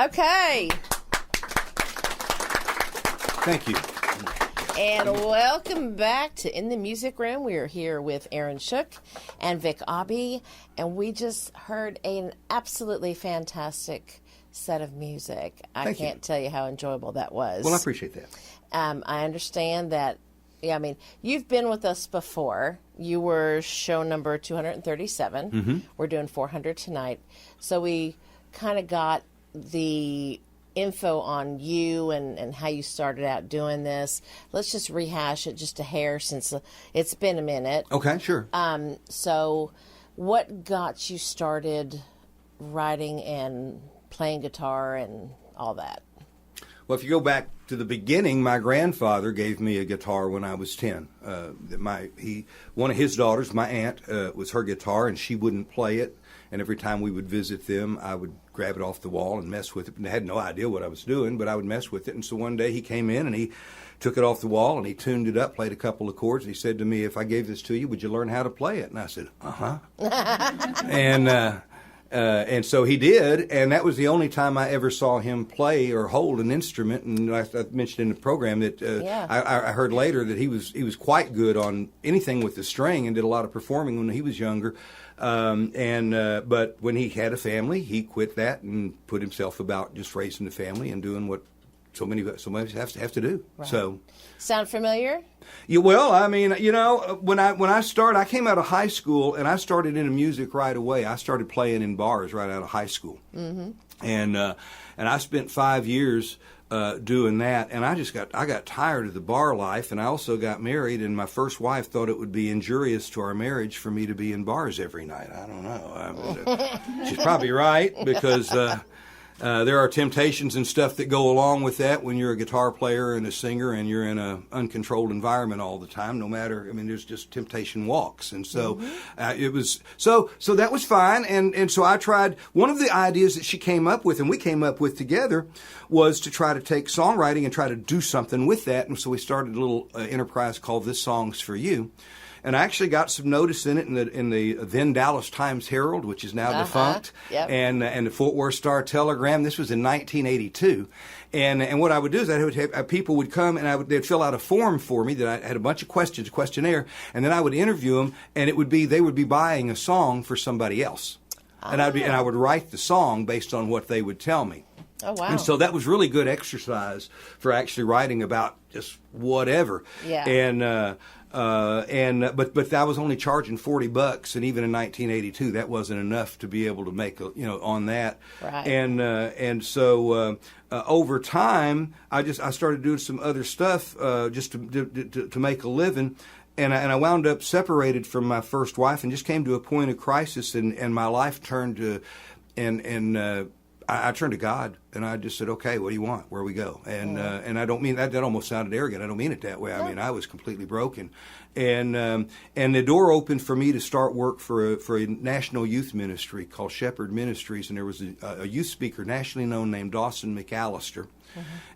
Okay. Thank you. And welcome back to In the Music Room. We are here with Aaron Shook and Vic Aubey, and we just heard an absolutely fantastic set of music. I can't tell you how enjoyable that was. Well, I appreciate that. I understand that. Yeah, I mean, you've been with us before. You were show number 237. Mm-hmm. We're doing 400 tonight. So we kind of got the info on you and how you started out doing this. Let's just rehash it just a hair since it's been a minute. Okay, sure. So what got you started writing and playing guitar and all that? Well, if you go back to the beginning, my grandfather gave me a guitar when I was 10. One of his daughters, my aunt, was her guitar, and she wouldn't play it. And every time we would visit them, I would grab it off the wall and mess with it. And I had no idea what I was doing, but I would mess with it. And so one day he came in and he took it off the wall and he tuned it up, played a couple of chords. And he said to me, "If I gave this to you, would you learn how to play it?" And I said, "Uh-huh." And so he did, and that was the only time I ever saw him play or hold an instrument. And I mentioned in the program that I heard later that he was quite good on anything with the string and did a lot of performing when he was younger. But when he had a family, he quit that and put himself about just raising the family and doing what so many have to do. Right. So, sound familiar? Yeah, well, I mean, when I started, I came out of high school and I started into music right away. I started playing in bars right out of high school, and I spent 5 years doing that. And I got tired of the bar life, and I also got married. And my first wife thought it would be injurious to our marriage for me to be in bars every night. I don't know. She's probably right because. There are temptations and stuff that go along with that when you're a guitar player and a singer and you're in an uncontrolled environment all the time. No matter, there's just temptation walks, and so it was so that was fine. And so I tried. One of the ideas that she came up with, and we came up with together, was to try to take songwriting and try to do something with that. And so we started a little enterprise called "This Song's for You." And I actually got some notice in it in the then Dallas Times-Herald, which is now defunct, and the Fort Worth Star-Telegram. This was in 1982. And what I would do is I would have people would come and they'd fill out a form for me that I had a bunch of questions, a questionnaire, and then I would interview them, and they would be buying a song for somebody else, and I would write the song based on what they would tell me. Oh, wow. And so that was really good exercise for actually writing about just whatever. Yeah. But I was only charging $40, and even in 1982, that wasn't enough to be able to make on that. Right. And so over time, I started doing some other stuff just to make a living. And I wound up separated from my first wife and just came to a point of crisis, and my life turned to I turned to God, and I just said, "Okay, what do you want? Where we go?" And I don't mean that almost sounded arrogant. I don't mean it that way. I mean, I was completely broken, and the door opened for me to start work for a national youth ministry called Shepherd Ministries, and there was a youth speaker nationally known named Dawson McAllister.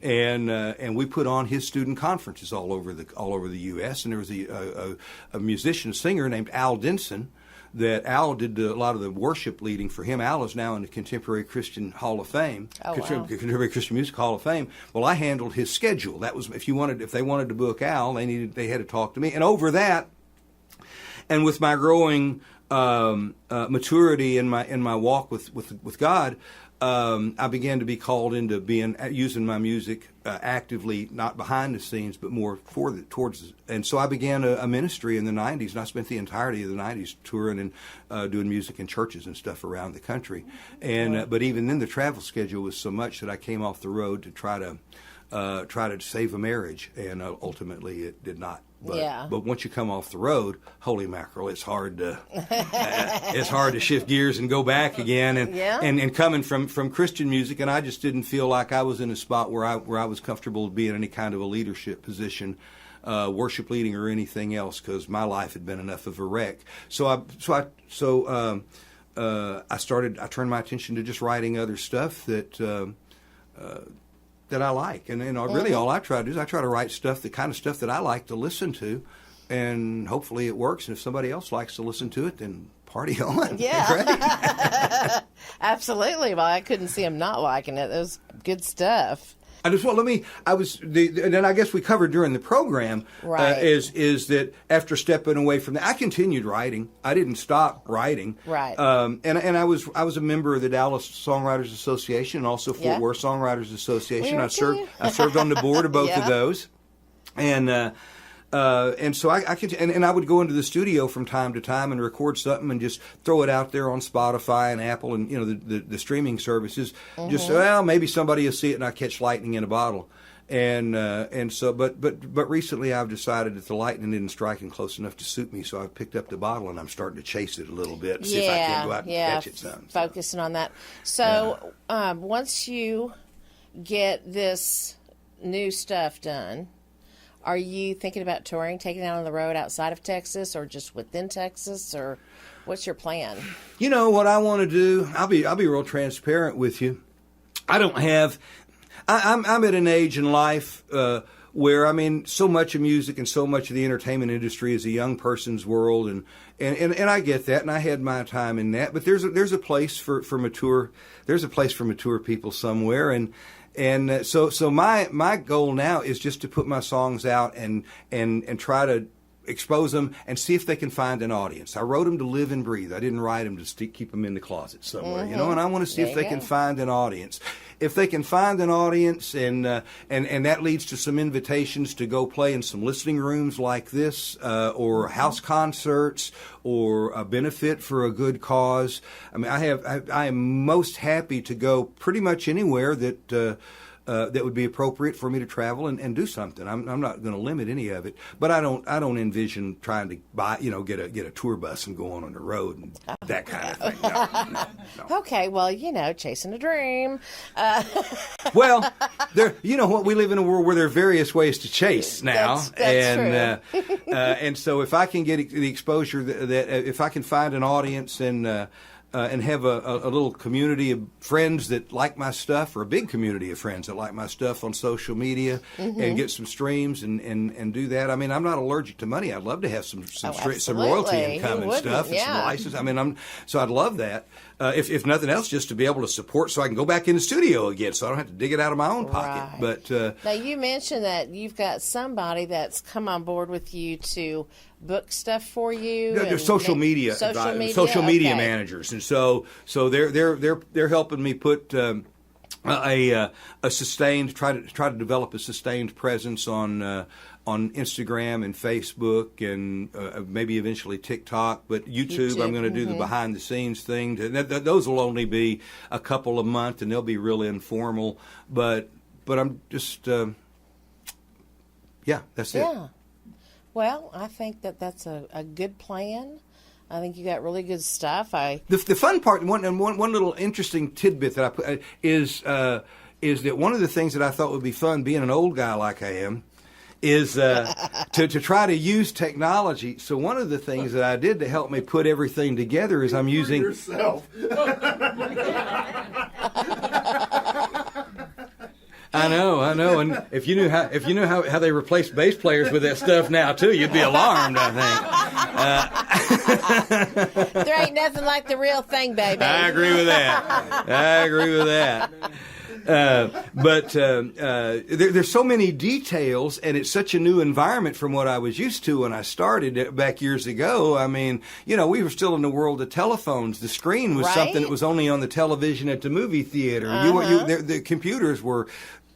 And we put on his student conferences all over the U.S. And there was a musician, singer named Al Denson. That Al did a lot of the worship leading for him. Al is now in the Contemporary Christian Hall of Fame, Contemporary Christian Music Hall of Fame. Well, I handled his schedule. That was if they wanted to book Al, they had to talk to me. And over that, and with my growing maturity in my walk with God, I began to be called into using my music actively, not behind the scenes, but more towards. And so I began a ministry in the 90s, and I spent the entirety of the 90s touring and doing music in churches and stuff around the country. And but even then, the travel schedule was so much that I came off the road to try to save a marriage, and ultimately it did not. But once you come off the road, holy mackerel, it's hard to shift gears and go back again. And coming from Christian music, and I just didn't feel like I was in a spot where I was comfortable being in any kind of a leadership position, worship leading or anything else, because my life had been enough of a wreck. So I turned my attention to just writing other stuff that I like, and really all I try to do is I try to write the kind of stuff that I like to listen to, and hopefully it works. And if somebody else likes to listen to it, then party on. Yeah. Absolutely. Well, I couldn't see him not liking it. It was good stuff. And then I guess we covered during the program, Right. is that after stepping away from that, I continued writing. I didn't stop writing. Right. And I was a member of the Dallas Songwriters Association and also Fort Worth Songwriters Association. I served on the board of both of those. And so I could, and I would go into the studio from time to time and record something and just throw it out there on Spotify and Apple and the streaming services. Just maybe somebody will see it and I catch lightning in a bottle. And so but recently I've decided that the lightning isn't striking close enough to suit me, so I've picked up the bottle and I'm starting to chase it a little bit and see if I can go out and catch it some. Focusing on that. So once you get this new stuff done, are you thinking about touring, taking it out on the road outside of Texas, or just within Texas, or what's your plan? You know what I want to do? I'll be real transparent with you. I don't have. I'm at an age in life where so much of music and so much of the entertainment industry is a young person's world, and I get that, and I had my time in that. But there's a place for mature. There's a place for mature people somewhere, and so my goal now is just to put my songs out and try to expose them and see if they can find an audience. I wrote them to live and breathe. I didn't write them to keep them in the closet somewhere, and I want to see if they can find an audience. If they can find an audience, and that leads to some invitations to go play in some listening rooms like this, or house concerts, or a benefit for a good cause. I am most happy to go pretty much anywhere that would be appropriate for me to travel and do something. I'm not going to limit any of it, but I don't envision trying to buy, get a tour bus and go on the road and that kind of thing. No. Okay, well, chasing a dream. Well, we live in a world where there are various ways to chase now, that's true. And so if I can get the exposure that if I can find an audience and have a little community of friends that like my stuff, or a big community of friends that like my stuff on social media, and get some streams and do that. I'm not allergic to money. I'd love to have some royalty income and stuff, and some license. So I'd love that. If nothing else, just to be able to support, so I can go back in the studio again, so I don't have to dig it out of my own pocket. Right. But now you mentioned that you've got somebody that's come on board with you to book stuff for you. They're social media managers, and so they're helping me put a sustained try to develop a sustained presence on Instagram and Facebook and maybe eventually TikTok, but YouTube I'm going to do the behind the scenes thing. Those will only be a couple of months and they'll be really informal, but I'm just that's it. Yeah. Well, I think that's a good plan. I think you got really good stuff. The fun part, one little interesting tidbit that I put is that one of the things that I thought would be fun, being an old guy like I am, is to try to use technology. So one of the things that I did to help me put everything together is I'm using yourself. I know, and if you knew how they replace bass players with that stuff now too, you'd be alarmed, I think. There ain't nothing like the real thing, baby. I agree with that. But there's so many details, and it's such a new environment from what I was used to when I started back years ago. We were still in the world of telephones. The screen was something that was only on the television at the movie theater. The computers were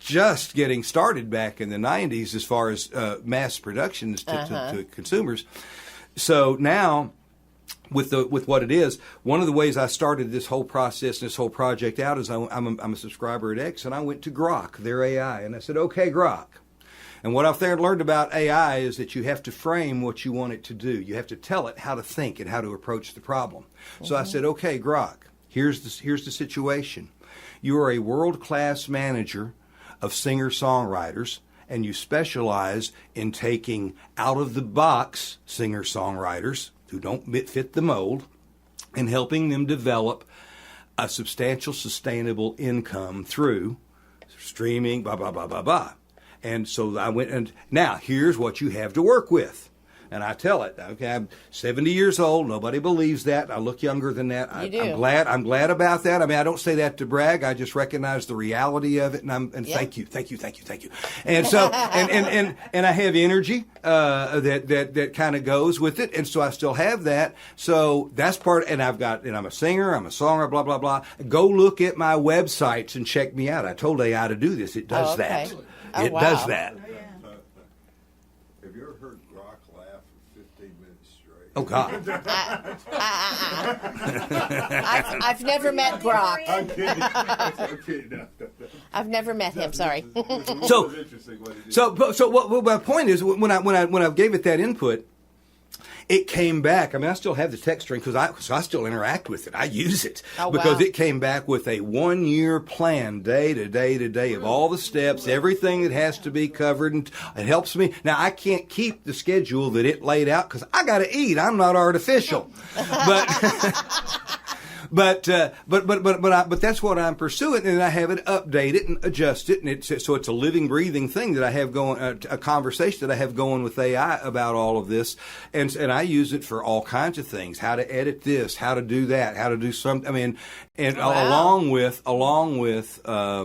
just getting started back in the 90s as far as mass productions to consumers. So now, with what it is, one of the ways I started this whole process and this whole project out is I'm a subscriber at X, and I went to Grok, their AI, and I said, okay, Grok. And what I've learned about AI is that you have to frame what you want it to do. You have to tell it how to think and how to approach the problem. So I said, okay, Grok, here's the situation. You are a world-class manager of singer-songwriters, and you specialize in taking out-of-the-box singer-songwriters who don't fit the mold and helping them develop a substantial, sustainable income through streaming, blah, blah, blah, blah, blah. And so I went, and now here's what you have to work with. and I tell it. Okay, I'm 70 years old. Nobody believes that. I look younger than that. You do. I'm glad about that. I mean, I don't say that to brag. I just recognize the reality of it, and thank you. And so, and I have energy that kind of goes with it, and so I still have that. So that's part. And I'm a singer. I'm a songer. Blah blah blah. Go look at my websites and check me out. I told AI to do this. It does that. It does that. Have you ever heard Grok laugh for 15 minutes straight? Oh God. I've never met Brock. I'm kidding. I'm kidding. No. I've never met him. Sorry. So, Interesting what it is. so what my point is, when I gave it that input, it came back. I mean, I still have the text string because I still interact with it. I use it because it came back with a 1-year plan, day to day to day, of all the steps, everything that has to be covered, and it helps me. Now, I can't keep the schedule that it laid out because I got to eat. I'm not artificial, but that's what I'm pursuing, and I have it updated and adjusted, and so it's a living, breathing thing that I have going, a conversation that I have going with AI about all of this, and I use it for all kinds of things: how to edit this, how to do that, how to do something. I mean, and along with, I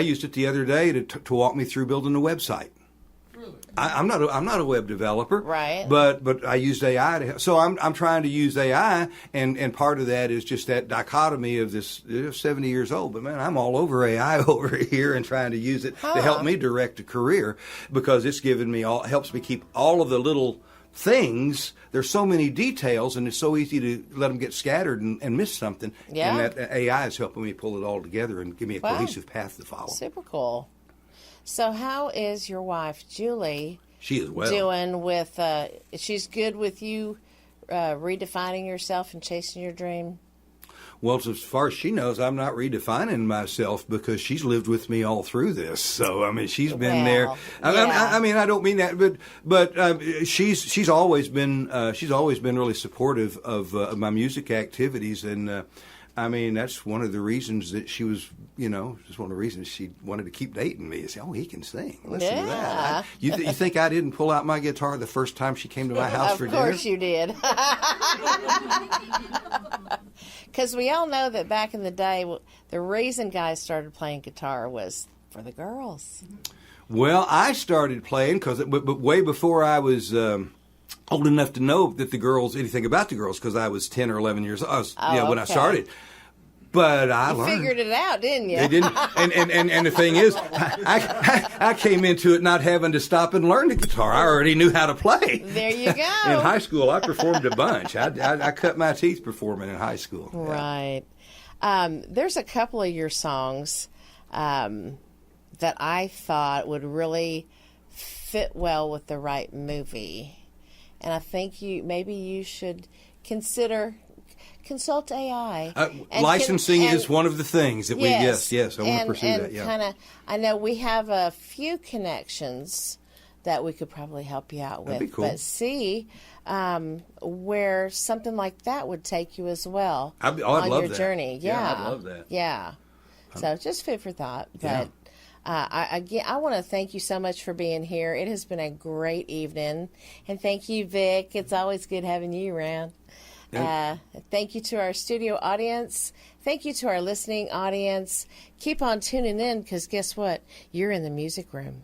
used it the other day to walk me through building a website. I'm not a web developer, right? But I used AI to help. So I'm trying to use AI, and part of that is just that dichotomy of this 70 years old. But man, I'm all over AI over here and trying to use it to help me direct a career, because it's helps me keep all of the little things. There's so many details, and it's so easy to let them get scattered and miss something. Yeah. And that AI is helping me pull it all together and give me a cohesive path to follow. Super cool. So how is your wife, Julie, She is well. doing with, she's good with you redefining yourself and chasing your dream? Well, as far as she knows, I'm not redefining myself because she's lived with me all through this. So, I mean, she's been there. I mean, I don't mean that, but she's always been really supportive of my music activities, and I mean, that's one of the reasons that she was, just one of the reasons she wanted to keep dating me. Is, he can sing. Listen to that. You think I didn't pull out my guitar the first time she came to my house for dinner? Of course you did. Because we all know that back in the day, the reason guys started playing guitar was for the girls. Well, I started playing but way before I was old enough to know that anything about the girls, because I was 10 or 11 years old. When I started. But I learned. Figured it out, didn't you? They didn't. And the thing is, I came into it not having to stop and learn the guitar. I already knew how to play. There you go. In high school, I performed a bunch. I cut my teeth performing in high school. Right. There's a couple of your songs that I thought would really fit well with the right movie. And I think maybe you should consult AI. Licensing is one of the things that yes, I want to pursue that. Yeah. I know we have a few connections that we could probably help you out with. That'd be cool. But see where something like that would take you as well I'd on love your that. journey. Yeah, I'd love that. Yeah. So just food for thought. But I want to thank you so much for being here. It has been a great evening. And thank you, Vic. It's always good having you around. Thank you to our studio audience. Thank you to our listening audience. Keep on tuning in, because guess what? You're in the music room.